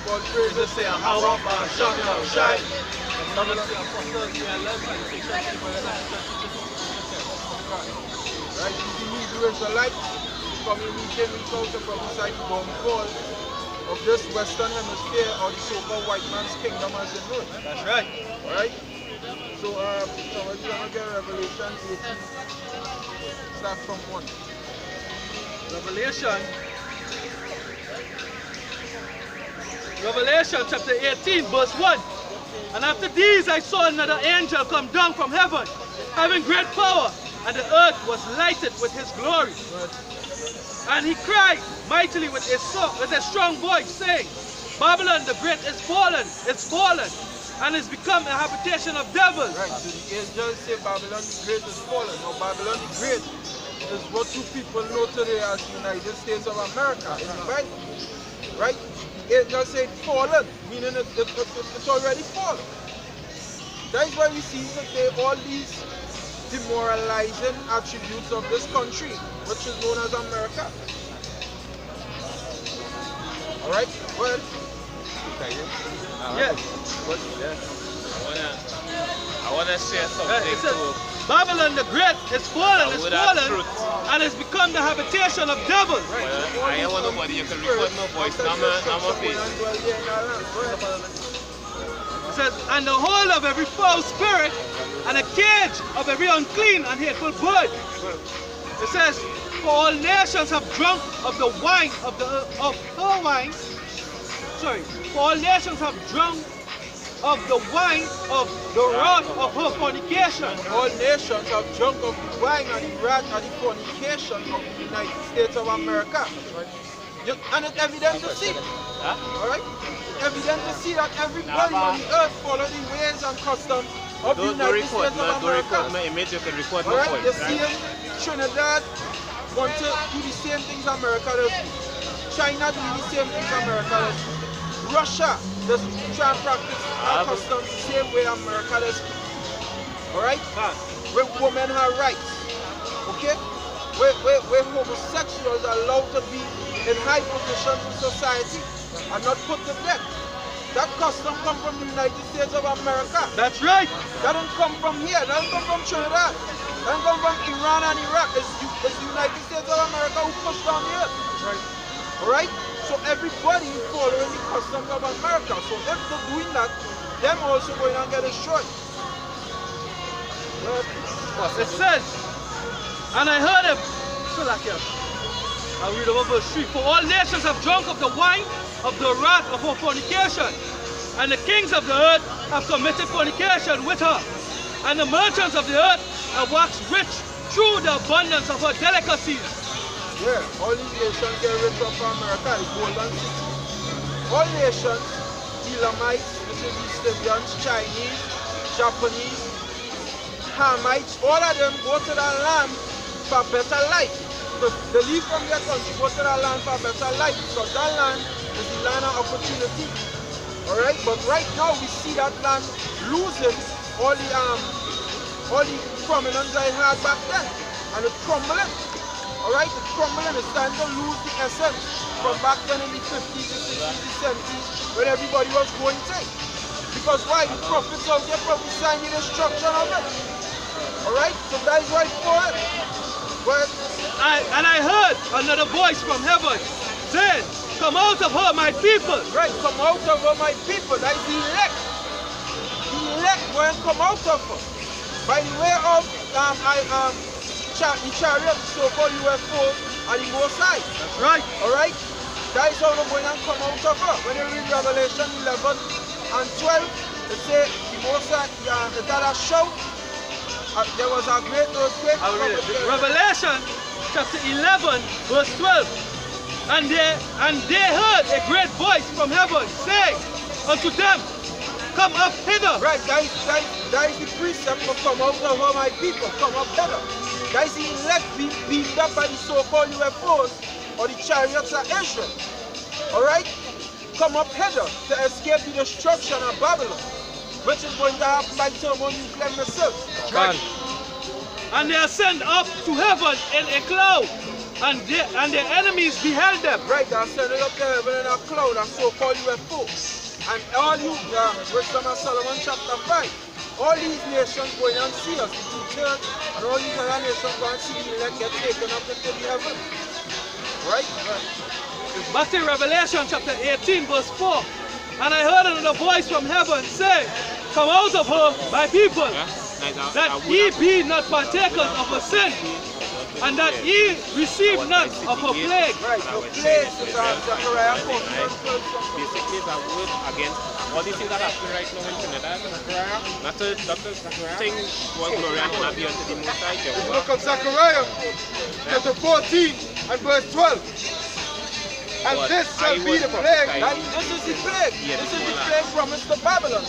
all praises to Yahweh, Hashem Yahushai. Right, the Hebrew Israelites coming week in, week out to prophesy the downfall of this Western Hemisphere or the so-called white man's kingdom as it knows. That's right. Alright? So, we're going to get Revelation 18. Start from 1. Revelation chapter 18, verse 1. And after these I saw another angel come down from heaven, having great power, and the earth was lighted with his glory. And he cried mightily with a strong voice, saying, Babylon the great is fallen, and is become a habitation of devils. Right, so the angels say Babylon the great is fallen. Now Babylon the great is what you people know today as the United States of America in the Bible. Right? The angels say fallen, meaning it's already fallen. That is why we see today all these demoralizing attributes of this country, which is known as America. Alright? Well, yeah. I wanna share something It says, too. Babylon the great is fallen, and has become the habitation of devils. Well, I ain't want nobody, you can record my voice, not my face. It says, and the whole of every foul spirit, and a cage of every unclean and hateful bird. It says, for all nations have drunk of the wine of her wine. Sorry, for all nations have drunk of the wine of the wrath of her fornication. All nations have drunk of the wine and the wrath and the fornication of the United States of America. And it's evident to see. Alright? Evident to see that everybody on the earth follow the ways and customs of the United States of America. Don't record my image, you can record my Alright? voice. You see Trinidad want to do the same things America does. China do the same things America does. Russia does try and practice customs the same way America does. Alright? Where women have rights. Okay? Where homosexuals are allowed to be in high positions in society and not put to death. That custom comes from the United States of America. That's right. That don't come from here. That don't come from Trinidad. That don't come from Iran and Iraq. It's the United States of America who pushed down the earth. Right. Alright? So everybody is following the customs of America. So if they're doing that, them also going to get destroyed. It says, and I heard him. I'll read over verse 3. For all nations have drunk of the wine of the wrath of her fornication, and the kings of the earth have committed fornication with her, and the merchants of the earth have waxed rich through the abundance of her delicacies. Yeah, all these nations get rich off America, the golden city. All nations, Elamites, which is East Indians, Chinese, Japanese, Hamites, all of them go to that land for better life. They leave from their country, go to that land for better life, because that land is the land of opportunity. Alright, but right now we see that land losing all the prominence I had back then. And it's crumbling. Alright, it's crumbling, it's starting to lose the essence from back then in the 50s, the 60s, the 70s, when everybody was going to. Because why? The prophets out there prophesying the destruction of it. Alright, so that is why for it. But and I heard another voice from heaven saying, come out of her, my people. Right, come out of her, my people. That is the elect. The elect will come out of her. By the way of the chariot, so-called UFO, and the Most High. That's right. Alright? That is how they're going to come out of her. When you read Revelation 11 and 12, it says the Most High, that a shout, there was a great earthquake. I'll read it. Revelation chapter 11, verse 12. And they heard a great voice from heaven saying unto them, come up hither. Right, that is the precept of come out of her, my people, come up hither. That is the elect being beamed up by the so-called UFOs or the chariots of Israel. Alright? Come up hither to escape the destruction of Babylon, which is going to happen by thermonuclear missiles. Right. And they ascend up to heaven in a cloud, and their enemies beheld them. Right, they ascended up to heaven in a cloud and so-called UFO. And all you, Wisdom of Solomon chapter 5, all these nations going and see us, the two-thirds, and all these other nations go and see the elect get taken up into the heaven. Right? Back in Revelation chapter 18 verse 4. And I heard another voice from heaven say, come out of her, my people, that ye be not partakers of her sin, and that ye receive none of her plague. Right, the plague is Zechariah 4. Basically, that word against all these things that happen right now in Trinidad. Not to think what glory and honor be unto the Most High The Jehovah. book of Zechariah, chapter 14 and verse 12. And this shall be the plague. This is the plague. This is the plague promised to Babylon.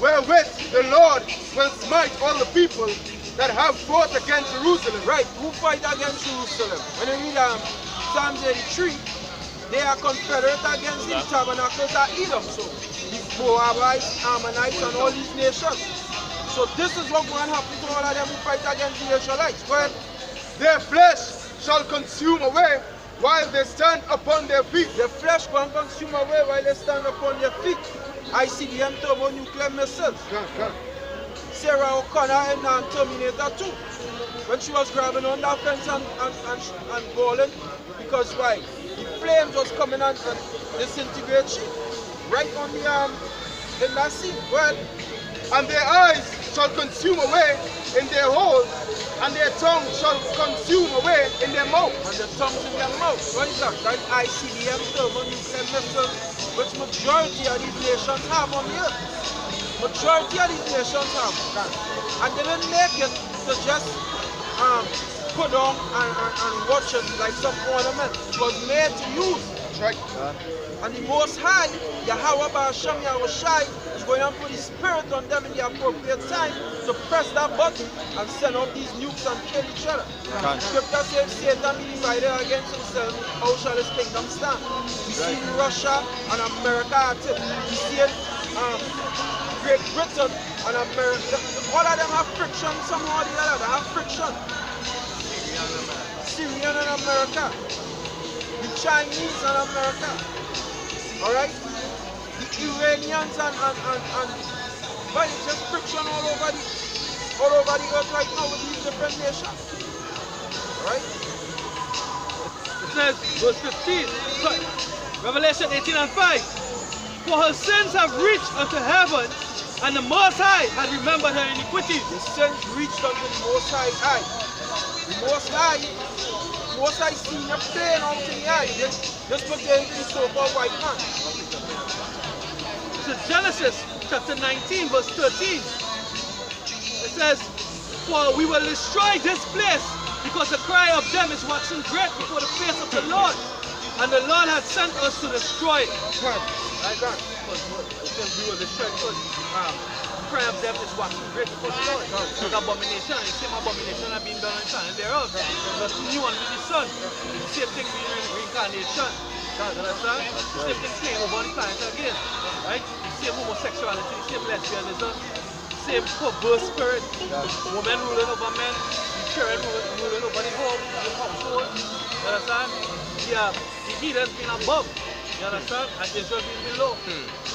Wherewith the Lord will smite all the people that have fought against Jerusalem. Right, who fight against Jerusalem? When you read Psalms 83, they are confederate against the tabernacles of Edom. So the Moabites, Ammonites, and all these nations. So this is what going to happen to all of them who fight against the Israelites. Well, their flesh shall consume away while they stand upon their feet. The flesh will consume away while they stand upon their feet. ICBM thermonuclear missiles. Sarah O'Connor in Terminator 2. When she was grabbing on that fence and bawling, because why? The flames was coming and disintegrate she. Right on the in that scene. Well, and their eyes shall consume away in their holes, and their tongue shall consume away in their mouth. And the tongues in their mouth. What is that? That ICBM thermonuclear missile, which majority of these nations have on the earth. Majority of these nations have. And they didn't make it to just put on and watch it like some ornament. It was made to use. Right. And the Most High, Yahweh Ba'ashem Yahushai, is going to put His Spirit on them in the appropriate time to press that button and send out these nukes and kill each other. Scripture says Satan be divided against himself, how shall his kingdom stand? We see Russia and America at it. We see Great Britain and America. All of them have friction somehow or the other. They have friction. Syria and America. The Chinese and America. Alright? The Iranians and but it's just friction all over the earth right now with these different nations. Alright? It says, verse 15, Revelation 18 and 5. For her sins have reached unto heaven, and the Most High had remembered her iniquities. The sins reached unto the Most High. The Most High seen your pain out in the eye. Just pertain to the so-called white man. This is Genesis chapter 19 verse 13. It says, for we will destroy this place, because the cry of them is waxing great before the face of the Lord. And the Lord had sent us to destroy it. Like that. Because we will destroy it. The cry of them is waxing great before the Lord. The abomination, the same abomination have been done in China thereof. But new under the sun. The same thing being in reincarnation. You understand? The same thing playing over the planet again. Right? The same homosexuality, the same lesbianism, the same perverse spirit. Women ruling over men, the children ruling over the household. You understand? Yeah, the heathen being above. You understand? And Israel being below.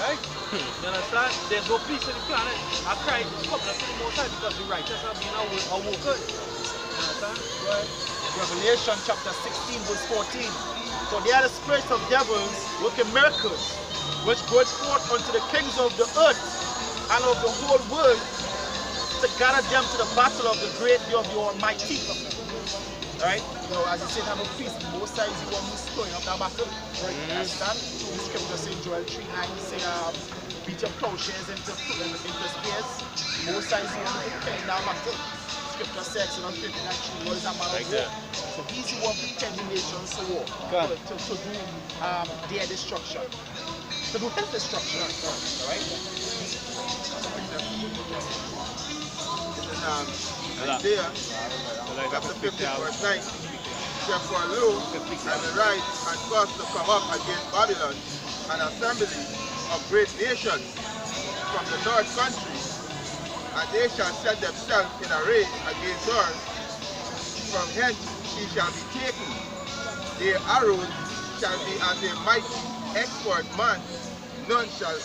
Right? You understand? There's no peace in the planet. I cry coming up to the Most High because the righteous are being awoken. You understand? Right. Revelation chapter 16 verse 14. So they are the spirits of devils working miracles, which goeth forth unto the kings of the earth and of the whole world, to gather them to the battle of the great day of the Almighty. Right? You know, as you said, have a peace. Most High is the one who's throwing up that battle. Right? Understand? So the scripture says in Joel 3:9, say, beat your plowshares into spears. Most High is the one who's playing that battle. Scripture says in 59, what is that man of war? So he's the one preparing the nations to war, to do their destruction, to do his destruction. Alright? Isaiah chapter 50 verse 9. For lo, I will rise and cause to come up against Babylon an assembly of great nations from the north country, and they shall set themselves in array against her from hence city shall be taken. Their arrows shall be as a mighty expert man. None shall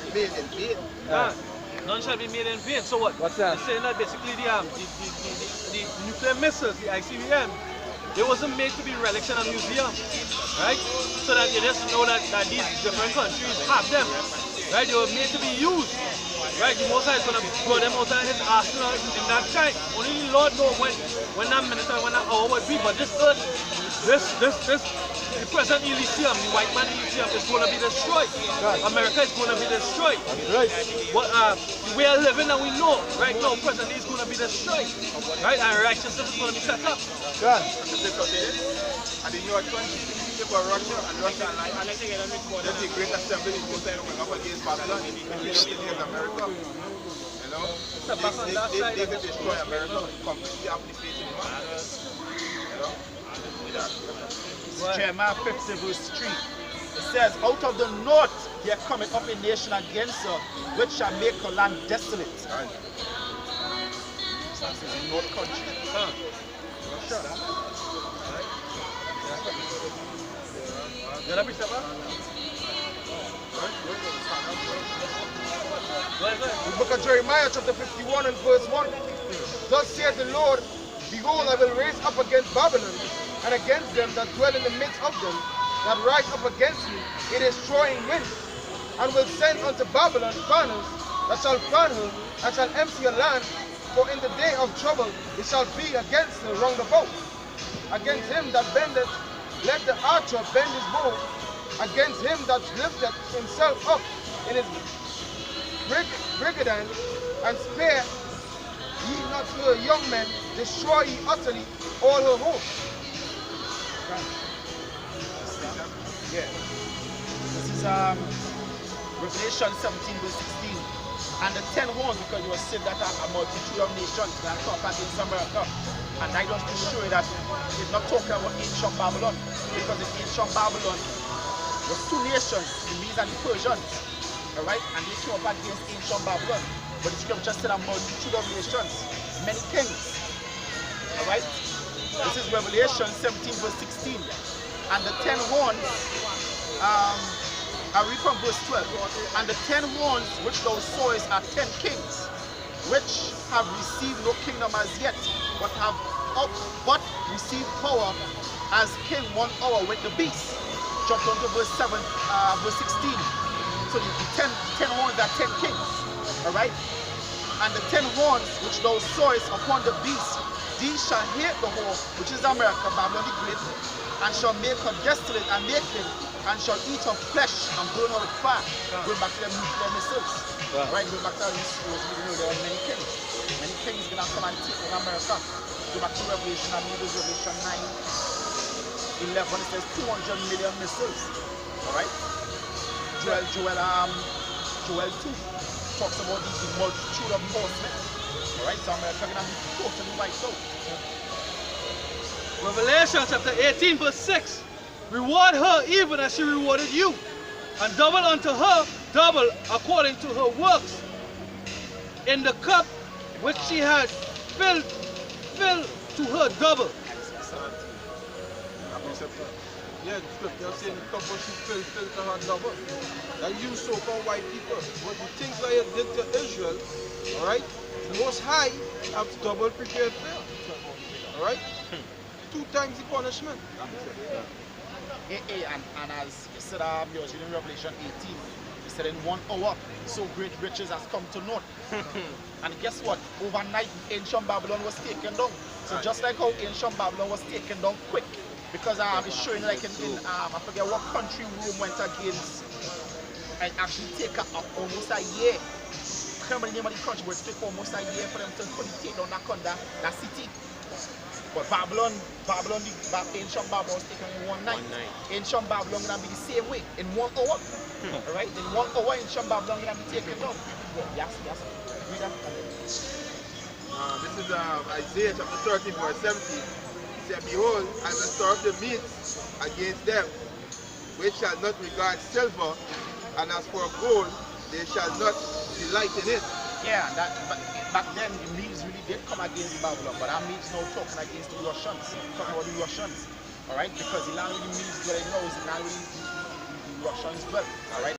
remain in vain. None shall be made in vain. So what? What's that? It's saying that basically the nuclear missiles, the ICBM, they wasn't made to be relics in a museum, right? So that you just know that these different countries have them, right? They were made to be used, right? The Most High is going to put them out of his arsenal in that time. Only the Lord knows when that minute and when that hour would be. But this earth, the present Elysium, the white man Elysium is going to be destroyed. Right. America is going to be destroyed. Right. What we are living and we know right now presently is going to be destroyed, right? And righteousness is going to be set up. God. And the North country, for Russia and Russia and there's a great assembly in going up against Babylon against America. You know, they could destroy America completely application. You know, Jeremiah 50 verse 3. It says, out of the north there cometh up a nation against her, which shall make her land desolate. right. That's the north country. The book of Jeremiah chapter 51 and verse 1. Thus saith the Lord, behold, I will raise up against Babylon, and against them that dwell in the midst of them, that rise up against me, a destroying wind, and will send unto Babylon fanners, that shall fan her, and shall empty her land, for in the day of trouble it shall be against her round about. Against him that bendeth, let the archer bend his bow, against him that lifteth himself up in his brigandine, and spare ye not her young men, destroy ye utterly all her hosts. Yeah. This is Revelation 17 verse 16. And the 10 horns, because you were said that a multitude of nations that talk against America. And I just to show you that it's not talking about ancient Babylon, because in ancient Babylon was two nations, the Medes and the Persians. Alright? And they came up against ancient Babylon. But the scripture said a multitude of nations, many kings. Alright? This is Revelation 17 verse 16. And the 10 horns, I read from verse 12. And the 10 horns which thou sawest are 10 kings, which have received no kingdom as yet, but receive power as king 1 hour with the beast. Jump down to verse 7, verse 16. So the 10 horns are 10 kings. Alright? And the 10 horns which thou sawest upon the beast, these shall hate the whore, which is America, Babylon the Great, and shall make her desolate and naked, and shall eat her flesh and burn her with fire. Going back to them nuclear missiles. Right, going back to there are many kings. Many kings gonna come and take over America. Go back to Revelation, I believe it's Revelation 9, 11, it says 200 million missiles. Alright? Joel 2 talks about the multitude of horsemen. Alright, so America gonna be totally wiped out. Revelation chapter 18 verse 6. Reward her even as she rewarded you, and double unto her, double according to her works. In the cup which she had filled to her double. Yeah, the scripture saying the cup was filled to her double. That you so for white people. But the things that you did to Israel, alright, the Most High have double prepared for you. Alright? 2 times the punishment. And as you said, you was reading Revelation 18, you said in 1 hour, so great riches has come to naught. And guess what? Overnight, ancient Babylon was taken down. So just like how ancient Babylon was taken down quick, because it's showing like in I forget what country Rome went against, and actually take almost a year. I can't remember the name of the country, but it took almost a year for them to fully take down that city. But Babylon, the ancient Babylon was taken in one night. Ancient Babylon gonna be the same way in 1 hour. Alright? In 1 hour, ancient Babylon gonna be taken down. Yes. Read that. This is Isaiah chapter 13 verse 17. He said, behold, I will stir up the meats against them, which shall not regard silver, and as for gold, they shall not delight in it. Yeah, back then the Medes really did come against Babylon, but that means no talking against the Russians, talking about the Russians, all right? Because the land really means where they know is the land really the Russians dwell, all right?